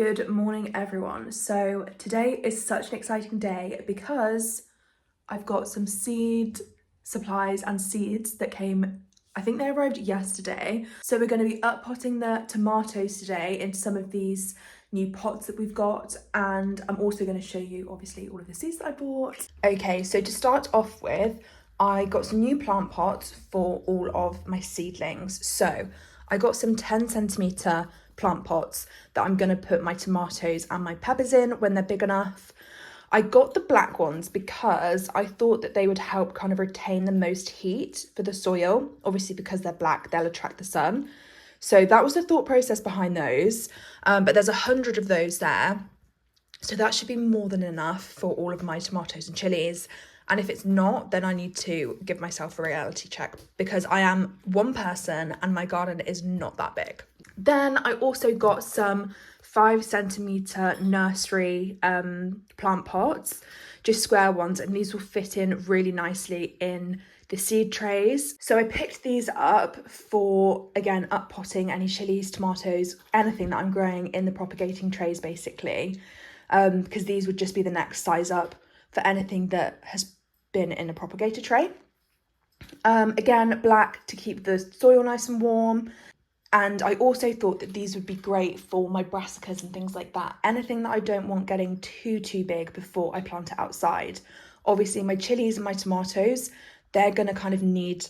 Good morning, everyone. So today is such an exciting day because I've got some seed supplies and seeds that came, I think they arrived yesterday. So we're going to be uppotting the tomatoes today into some of these new pots that we've got, and I'm also going to show you obviously all of the seeds that I bought. Okay, so to start off with, I got some new plant pots for all of my seedlings. So I got some 10cm plant pots that I'm going to put my tomatoes and my peppers in when they're big enough. I got the black ones because I thought that they would help kind of retain the most heat for the soil. Obviously, because they're black, they'll attract the sun. So that was the thought process behind those. But there's 100 of those there. So that should be more than enough for all of my tomatoes and chilies. And if it's not, then I need to give myself a reality check because I am one person and my garden is not that big. Then I also got some 5cm nursery plant pots, just square ones, and these will fit in really nicely in the seed trays. So I picked these up for, again, uppotting any chilies, tomatoes, anything that I'm growing in the propagating trays basically, because these would just be the next size up for anything that has been in a propagator tray. Again, black to keep the soil nice and warm. And I also thought that these would be great for my brassicas and things like that. Anything that I don't want getting too big before I plant it outside. Obviously, my chilies and my tomatoes, they're going to kind of need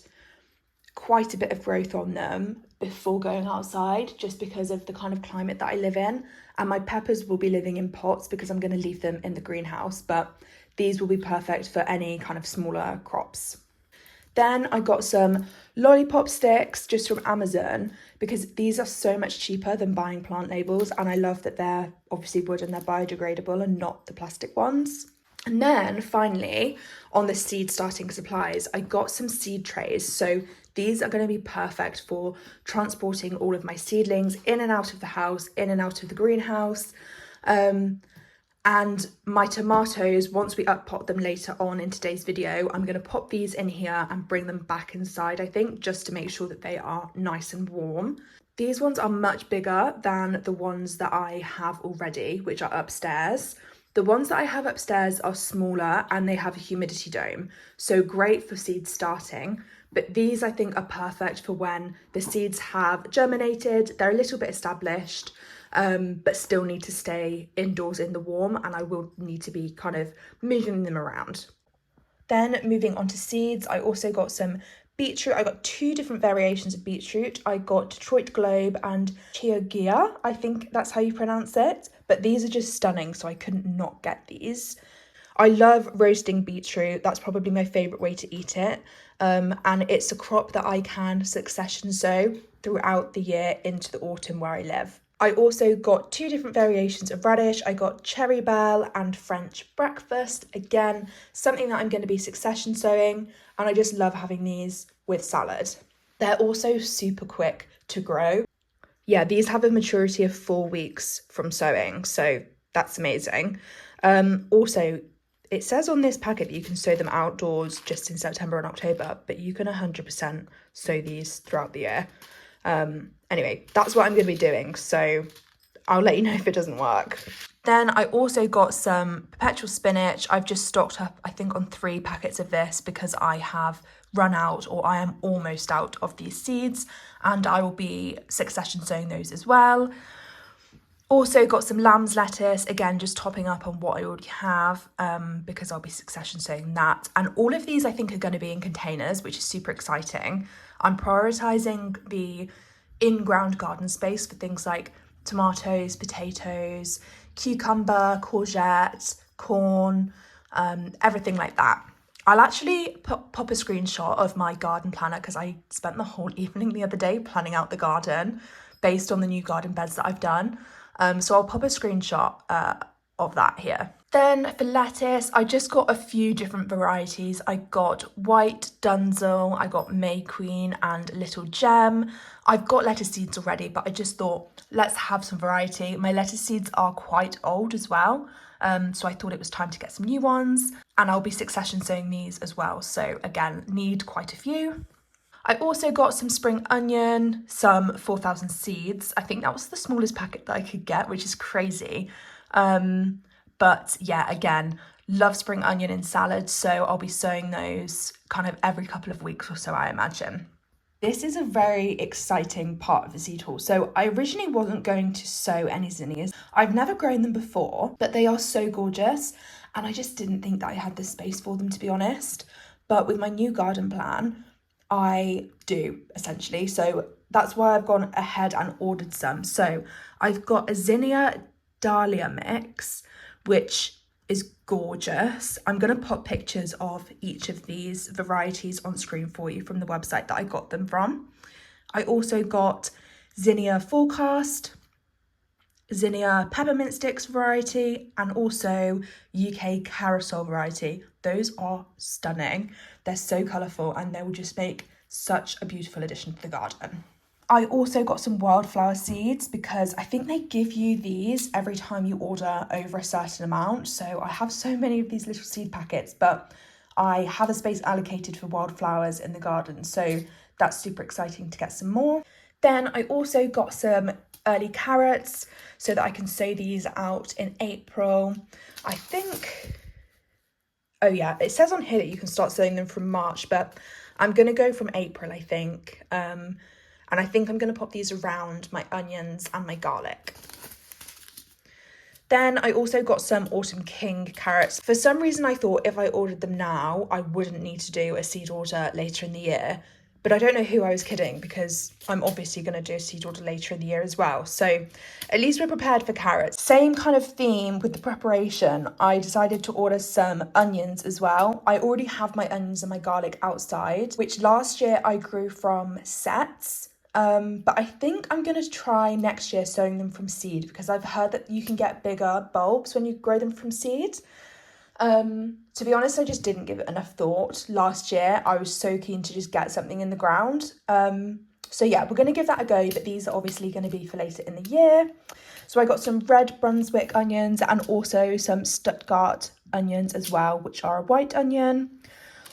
quite a bit of growth on them before going outside, just because of the kind of climate that I live in. And my peppers will be living in pots because I'm going to leave them in the greenhouse. But these will be perfect for any kind of smaller crops. Then I got some lollipop sticks just from Amazon because these are so much cheaper than buying plant labels, and I love that they're obviously wood and they're biodegradable and not the plastic ones. And then finally, on the seed starting supplies, I got some seed trays. So these are going to be perfect for transporting all of my seedlings in and out of the house, in and out of the greenhouse. And my tomatoes, once we uppot them later on in today's video, I'm going to pop these in here and bring them back inside, I think, just to make sure that they are nice and warm. These ones are much bigger than the ones that I have already, which are upstairs. The ones that I have upstairs are smaller and they have a humidity dome, so great for seed starting. But these I think are perfect for when the seeds have germinated, they're a little bit established, but still need to stay indoors in the warm, and I will need to be kind of moving them around. Then moving on to seeds, I also got some beetroot. I got two different variations of beetroot. I got Detroit Globe and Chioggia, I think that's how you pronounce it, but these are just stunning, so I couldn't not get these. I love roasting beetroot. That's probably my favourite way to eat it. And it's a crop that I can succession sow throughout the year into the autumn where I live. I also got two different variations of radish. I got Cherry Belle and French Breakfast. Again, something that I'm going to be succession sowing, and I just love having these with salad. They're also super quick to grow. Yeah, these have a maturity of 4 weeks from sowing, so that's amazing. Also, it says on this packet that you can sow them outdoors just in September and October, but you can 100% sow these throughout the year. Anyway, that's what I'm going to be doing, so I'll let you know if it doesn't work. Then I also got some perpetual spinach. I've just stocked up, I think, on 3 packets of this because I have run out, or I am almost out of these seeds, and I will be succession sowing those as well. Also got some lamb's lettuce, again, just topping up on what I already have, because I'll be succession sowing that. And all of these I think are going to be in containers, which is super exciting. I'm prioritising the in-ground garden space for things like tomatoes, potatoes, cucumber, courgette, corn, everything like that. I'll actually pop a screenshot of my garden planner because I spent the whole evening the other day planning out the garden based on the new garden beds that I've done. So I'll pop a screenshot of that here. Then for lettuce, I just got a few different varieties. I got White Dunzel, I got May Queen and Little Gem. I've got lettuce seeds already, but I just thought, let's have some variety. My lettuce seeds are quite old as well, so I thought it was time to get some new ones. And I'll be succession sowing these as well, so again, need quite a few. I also got some spring onion, some 4,000 seeds. I think that was the smallest packet that I could get, which is crazy. But yeah, again, love spring onion in salads, so I'll be sowing those kind of every couple of weeks or so, I imagine. This is a very exciting part of the seed haul. So I originally wasn't going to sow any zinnias. I've never grown them before, but they are so gorgeous. And I just didn't think that I had the space for them, to be honest. But with my new garden plan, I do, essentially. So that's why I've gone ahead and ordered some. So I've got a zinnia dahlia mix, which is gorgeous. I'm going to pop pictures of each of these varieties on screen for you from the website that I got them from. I also got zinnia forecast, zinnia peppermint sticks variety, and also UK carousel variety. Those are stunning. They're so colourful and they will just make such a beautiful addition to the garden. I also got some wildflower seeds because I think they give you these every time you order over a certain amount. So I have so many of these little seed packets, but I have a space allocated for wildflowers in the garden. So that's super exciting to get some more. Then I also got some early carrots so that I can sow these out in April. I think, oh yeah, it says on here that you can start sowing them from March, but I'm going to go from April, I think. And I think I'm going to pop these around my onions and my garlic. Then I also got some Autumn King carrots. For some reason, I thought if I ordered them now, I wouldn't need to do a seed order later in the year. But I don't know who I was kidding, because I'm obviously going to do a seed order later in the year as well. So at least we're prepared for carrots. Same kind of theme with the preparation. I decided to order some onions as well. I already have my onions and my garlic outside, which last year I grew from sets. But I think I'm going to try next year sowing them from seed, because I've heard that you can get bigger bulbs when you grow them from seed. To be honest, I just didn't give it enough thought. Last year, I was so keen to just get something in the ground. So yeah, we're going to give that a go, but these are obviously going to be for later in the year. So I got some red Brunswick onions and also some Stuttgart onions as well, which are a white onion.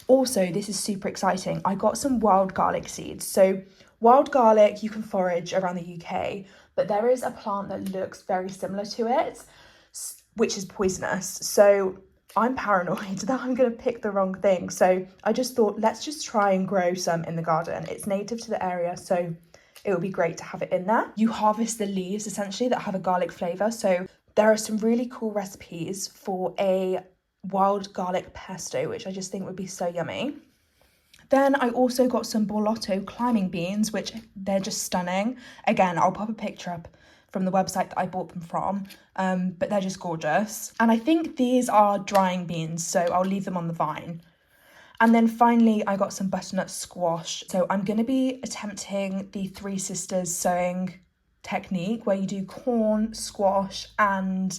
Also, this is super exciting. I got some wild garlic seeds. So wild garlic, you can forage around the UK, but there is a plant that looks very similar to it, which is poisonous. So I'm paranoid that I'm going to pick the wrong thing. So I just thought, let's just try and grow some in the garden. It's native to the area, so it would be great to have it in there. You harvest the leaves, essentially, that have a garlic flavour. So there are some really cool recipes for a wild garlic pesto, which I just think would be so yummy. Then I also got some Borlotto climbing beans, which they're just stunning. Again, I'll pop a picture up from the website that I bought them from, but they're just gorgeous. And I think these are drying beans, so I'll leave them on the vine. And then finally, I got some butternut squash. So I'm going to be attempting the Three Sisters sowing technique, where you do corn, squash, and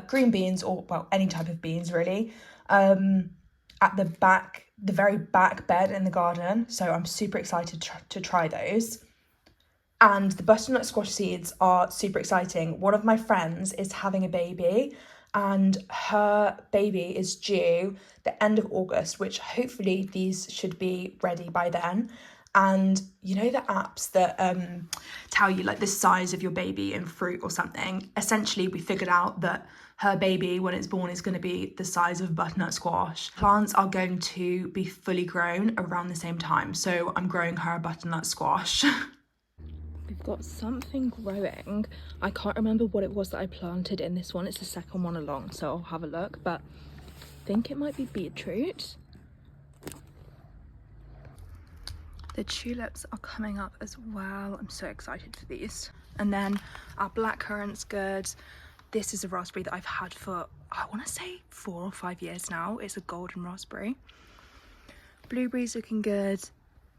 green beans, or well, any type of beans really, at the very back bed in the garden. So I'm super excited to try those. And the butternut squash seeds are super exciting. One of my friends is having a baby, and her baby is due the end of August, which hopefully these should be ready by then. And you know the apps that tell you like the size of your baby in fruit or something? Essentially, we figured out that her baby, when it's born, is going to be the size of butternut squash. Plants are going to be fully grown around the same time, so I'm growing her a butternut squash. We've got something growing. I can't remember what it was that I planted in this one. It's the second one along, so I'll have a look, but I think it might be beetroot. The tulips are coming up as well. I'm so excited for these. And then our blackcurrant's good. This is a raspberry that I've had for, I want to say 4 or 5 years now. It's a golden raspberry. Blueberry's looking good.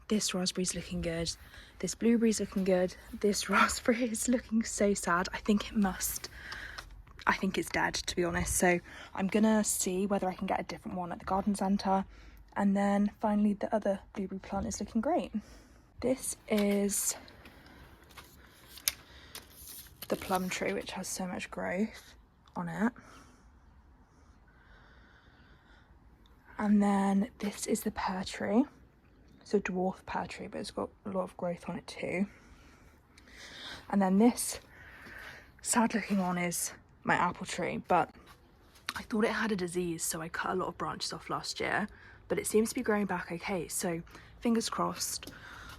This raspberry's looking good. This blueberry's looking good. This raspberry is looking so sad. I think it's dead, to be honest. So I'm gonna see whether I can get a different one at the garden centre. And then finally the other blueberry plant is looking great. This is the plum tree, which has so much growth on it. And then this is the pear tree. It's a dwarf pear tree, but it's got a lot of growth on it too. And then this sad looking one is my apple tree, but I thought it had a disease, so I cut a lot of branches off last year, but it seems to be growing back okay, so fingers crossed.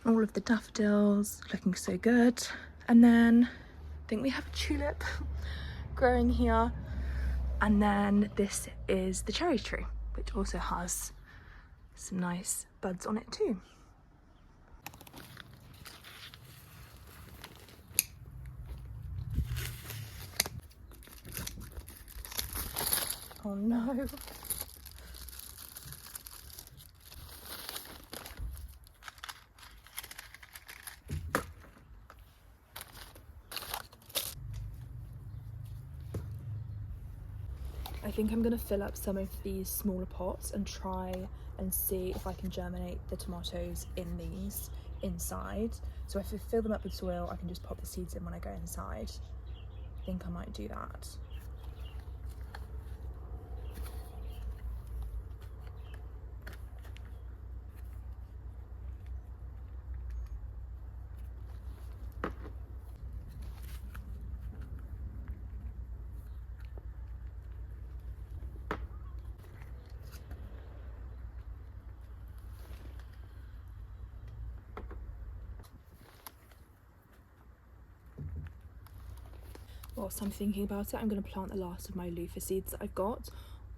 All of the daffodils looking so good. And then I think we have a tulip growing here. And then this is the cherry tree, which also has some nice buds on it too. Oh no. I think I'm going to fill up some of these smaller pots and try and see if I can germinate the tomatoes in these inside. So if I fill them up with soil, I can just pop the seeds in when I go inside. I think I might do that. Whilst I'm thinking about it, I'm going to plant the last of my loofah seeds that I've got.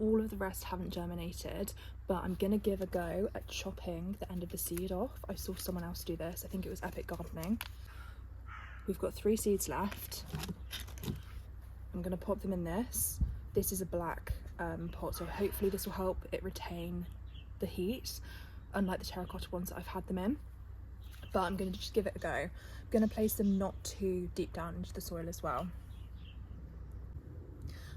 All of the rest haven't germinated, but I'm going to give a go at chopping the end of the seed off. I saw someone else do this. I think it was Epic Gardening. We've got 3 seeds left. I'm going to pop them in this. This is a black pot, so hopefully this will help it retain the heat, unlike the terracotta ones that I've had them in. But I'm going to just give it a go. I'm going to place them not too deep down into the soil as well.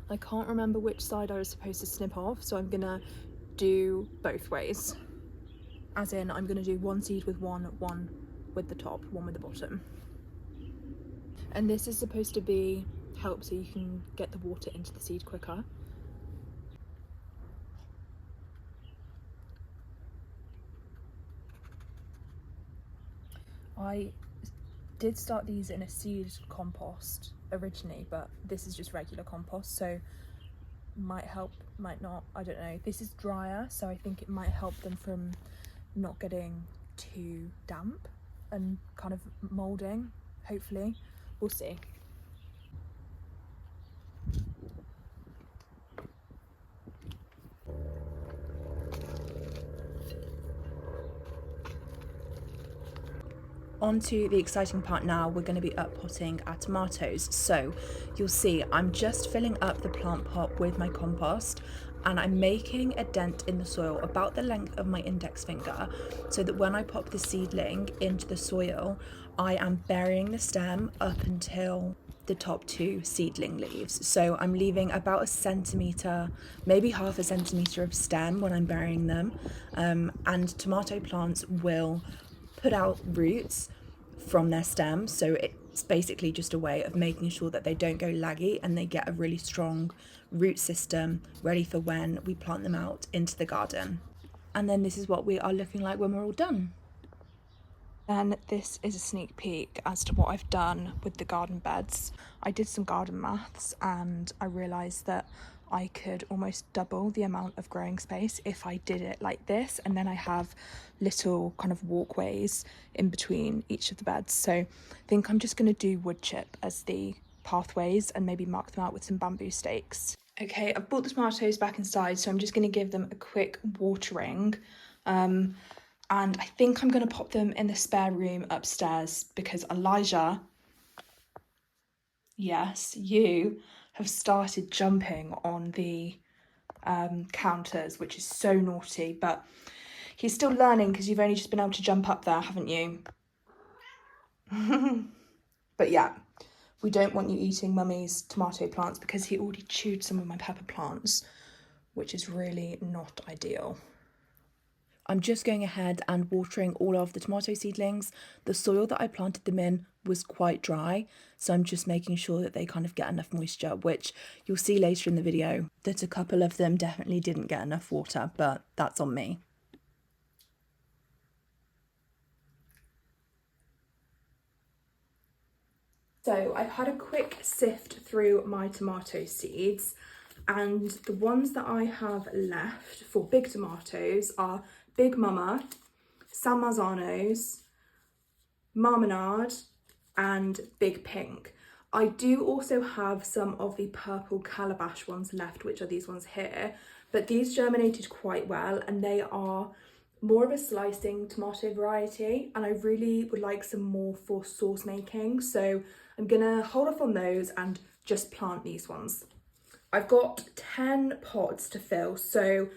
I can't remember which side I was supposed to snip off, so I'm gonna do both ways. As in, I'm gonna do one seed with one with the top, one with the bottom. And this is supposed to be help so you can get the water into the seed quicker. I did start these in a seed compost originally, but this is just regular compost, so might help, might not, I don't know. This is drier, so I think it might help them from not getting too damp and kind of moulding, hopefully. We'll see. On to the exciting part now. We're going to be uppotting our tomatoes. So you'll see I'm just filling up the plant pot with my compost, and I'm making a dent in the soil about the length of my index finger, so that when I pop the seedling into the soil, I am burying the stem up until the top 2 seedling leaves. So I'm leaving about 1 centimetre, maybe half a centimetre of stem when I'm burying them. And tomato plants will put out roots from their stems, so it's basically just a way of making sure that they don't go laggy and they get a really strong root system ready for when we plant them out into the garden. And then this is what we are looking like when we're all done. And this is a sneak peek as to what I've done with the garden beds. I did some garden maths and I realised that I could almost double the amount of growing space if I did it like this, and then I have little kind of walkways in between each of the beds. So I think I'm just going to do wood chip as the pathways and maybe mark them out with some bamboo stakes. Okay, I've brought the tomatoes back inside, so I'm just going to give them a quick watering. And I think I'm going to pop them in the spare room upstairs because Elijah, yes, you have started jumping on the counters, which is so naughty, but he's still learning because you've only just been able to jump up there, haven't you? But yeah, we don't want you eating Mummy's tomato plants because he already chewed some of my pepper plants, which is really not ideal. I'm just going ahead and watering all of the tomato seedlings. The soil that I planted them in was quite dry, so I'm just making sure that they kind of get enough moisture, which you'll see later in the video that a couple of them definitely didn't get enough water, but that's on me. So I've had a quick sift through my tomato seeds, and the ones that I have left for big tomatoes are Big Mama, San Marzanos, Marmonade and Big Pink. I do also have some of the purple calabash ones left, which are these ones here, but these germinated quite well and they are more of a slicing tomato variety, and I really would like some more for sauce making, so I'm gonna hold off on those and just plant these ones. I've got 10 pots to fill, so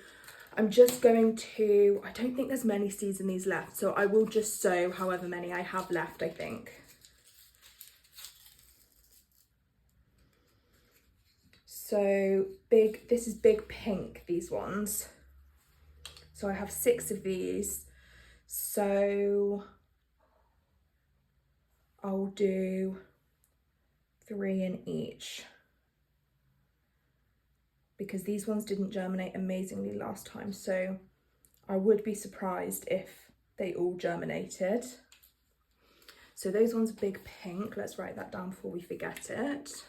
I'm just going to, I don't think there's many seeds in these left, so I will just sow however many I have left, I think. So this is Big Pink, these ones. So I have 6 of these, so I'll do 3 in each, because these ones didn't germinate amazingly last time, so I would be surprised if they all germinated. So those ones are Big Pink. Let's write that down before we forget it.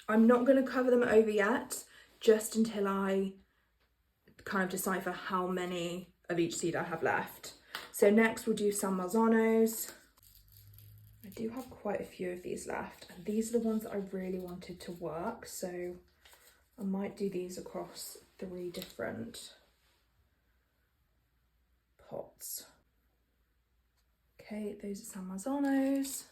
I'm not going to cover them over yet, just until I kind of decipher how many of each seed I have left. So next we'll do San Marzanos. I do have quite a few of these left, and these are the ones that I really wanted to work, so I might do these across 3 different pots. Okay, those are San Marzanos.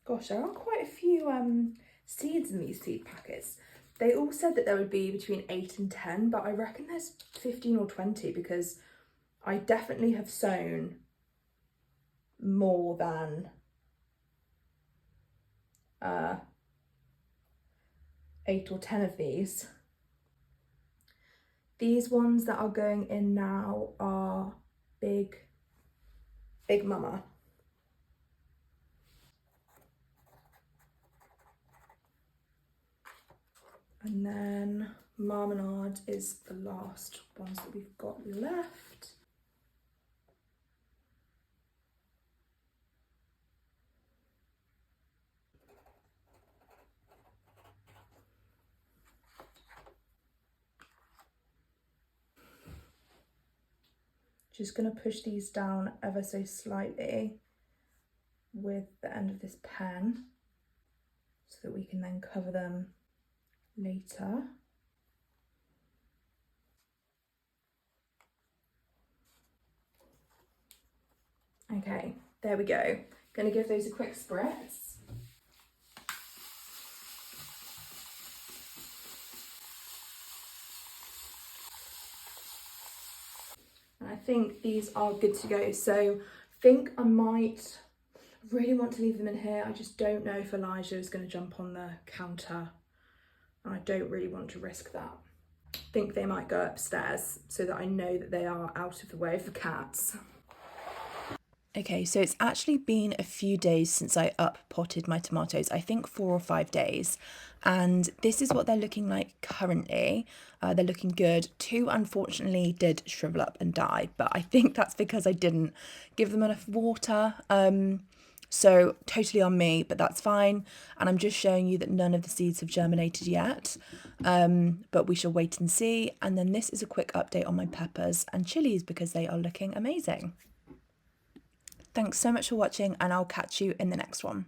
Gosh, there are quite a few seeds in these seed packets. They all said that there would be between 8 and 10, but I reckon there's 15 or 20, because I definitely have sown more than 8 or 10 of these. These ones that are going in now are Big Mama. And then Marmonade is the last ones that we've got left. Just going to push these down ever so slightly with the end of this pen, so that we can then cover them later. Okay, there we go. Gonna give those a quick spritz. And I think these are good to go. So I think I might really want to leave them in here. I just don't know if Elijah is going to jump on the counter, and I don't really want to risk that. I think they might go upstairs so that I know that they are out of the way of the cats. Okay, so it's actually been a few days since I up-potted my tomatoes, I think 4 or 5 days, and this is what they're looking like currently. They're looking good. 2 unfortunately did shrivel up and die, but I think that's because I didn't give them enough water, so totally on me, but that's fine. And I'm just showing you that none of the seeds have germinated yet, but we shall wait and see. And then this is a quick update on my peppers and chilies, because they are looking amazing. Thanks so much for watching, and I'll catch you in the next one.